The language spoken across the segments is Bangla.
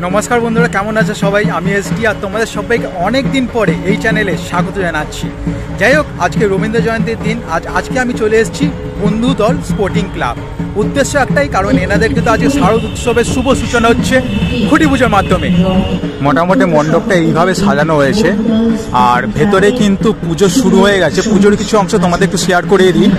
নমস্কার বন্ধুরা, কেমন আছে সবাই? আমি এসডি আর তোমাদের সবাইকে অনেক দিন পরে এই চ্যানেলে স্বাগত জানাচ্ছি। যাই হোক, আজকে রবীন্দ্র জয়ন্তীর দিন। আজকে আমি চলে এসেছি বন্ধু দল স্পোর্টিং ক্লাব। উদ্দেশ্য একটাই, কারণ এনাদের কিন্তু আজকে শারদ উৎসবের শুভ সূচনা হচ্ছে খুঁটি পুজোর মাধ্যমে। মোটামুটি মণ্ডপটা এইভাবে সাজানো হয়েছে, আর ভেতরে কিন্তু পুজো শুরু হয়ে গেছে। পুজোর কিছু অংশ তোমাদের একটু শেয়ার করে দিই।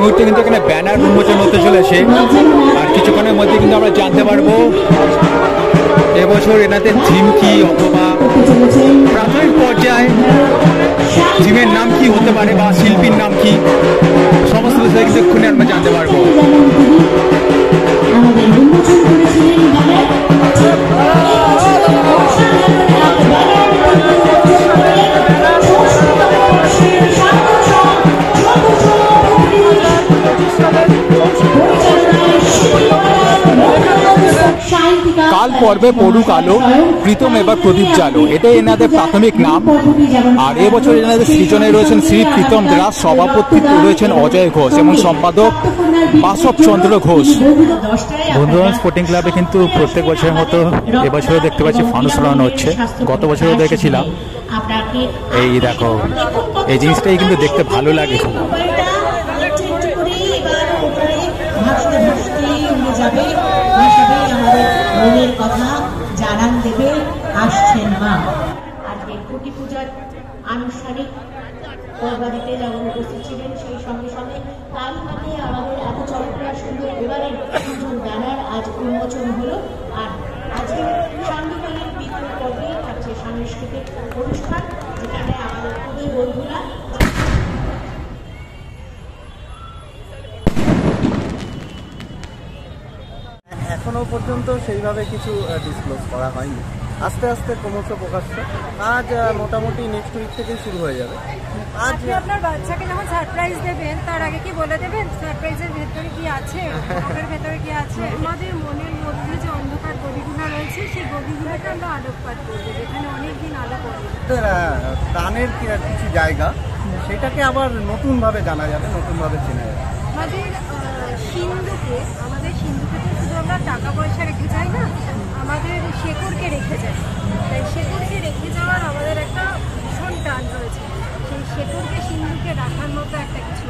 মুহূর্তে কিন্তু এখানে ব্যানার উন্মোচন হতে চলেছে, আর কিছুক্ষণের মধ্যে কিন্তু আমরা জানতে পারবো এবছর এনাদের থিম কি, অথবা প্রাথমিক পর্যায়ে থিমের নাম কি হতে পারে বা শিল্পীর নাম কি, সমস্ত বিষয়ে কিন্তু এক্ষুনি আমরা জানতে পারবো। কাল পর্বে পড়ুক আলো, প্রীতম এবার প্রদীপ জালো, এটাই এনাদের প্রাথমিক নাম। আর এবছর এনাদের সৃজনে রয়েছেন শ্রী প্রীতম দাস, সভাপতিত্বে রয়েছেন অজয় ঘোষ এবং সম্পাদক বাসব চন্দ্র ঘোষ। বন্ধুগণ, স্পোর্টিং ক্লাবে কিন্তু প্রত্যেক বছরের মতো এবছরও দেখতে পাচ্ছি ফানুস উড়ানো হচ্ছে। গত বছরও দেখেছিলাম। এই দেখো, এই জিনিসটাই কিন্তু দেখতে ভালো লাগে। মনের কথা জানান দেবে আসছেন মা। আজকে খুঁটি পূজার আনুষ্ঠানিক পর্বাদিতে যেমন উপস্থিত ছিলেন, সেই সঙ্গে সঙ্গে কাল থেকে আমাদের এত চমৎকার সুন্দর এবারের পুজোর ব্যানার আজ উন্মোচন হলো। আর আজকে সান্ধ্যকালীন বিদ্যুৎ পর্বে থাকছে সাংস্কৃতিক অনুষ্ঠান, যেখানে আমাদের খুবই বন্ধুরা এখনো পর্যন্ত সেইভাবে কিছু ডিসক্লোজ করা হয়নি। আস্তে আস্তে ক্রমশ প্রকাশ্য। আজ মোটামুটি নেক্সট উইক থেকেই শুরু হয়ে যাবে। আজ আপনার বাচ্চাকে যখন সারপ্রাইজ দেবেন, তার আগে কি বলে দেবেন সারপ্রাইজের ভেতরে কি আছে, ওটার ভেতরে কি আছে? আমাদের মনের মধ্যে যে অন্ধকার গলিগুলো রয়েছে, সেই গলিগুলোকে আমরা আলোকপাত করবো, যেখানে অনেকদিন আলো পড়ে। প্রাণের কিছু জায়গা, সেটাকে আবার নতুনভাবে জানা যাবে, নতুনভাবে চেনা যাবে। আমাদের সিন্ধুকে তো শুধু আমরা টাকা পয়সা রেখে যাই না, আমাদের শেকড়কে রেখে যাই। তাই শেকড়কে রেখে যাওয়ার আমাদের একটা ভীষণ টান রয়েছে। সেই শেকড়কে সিন্ধুকে রাখার মতো একটা কিছু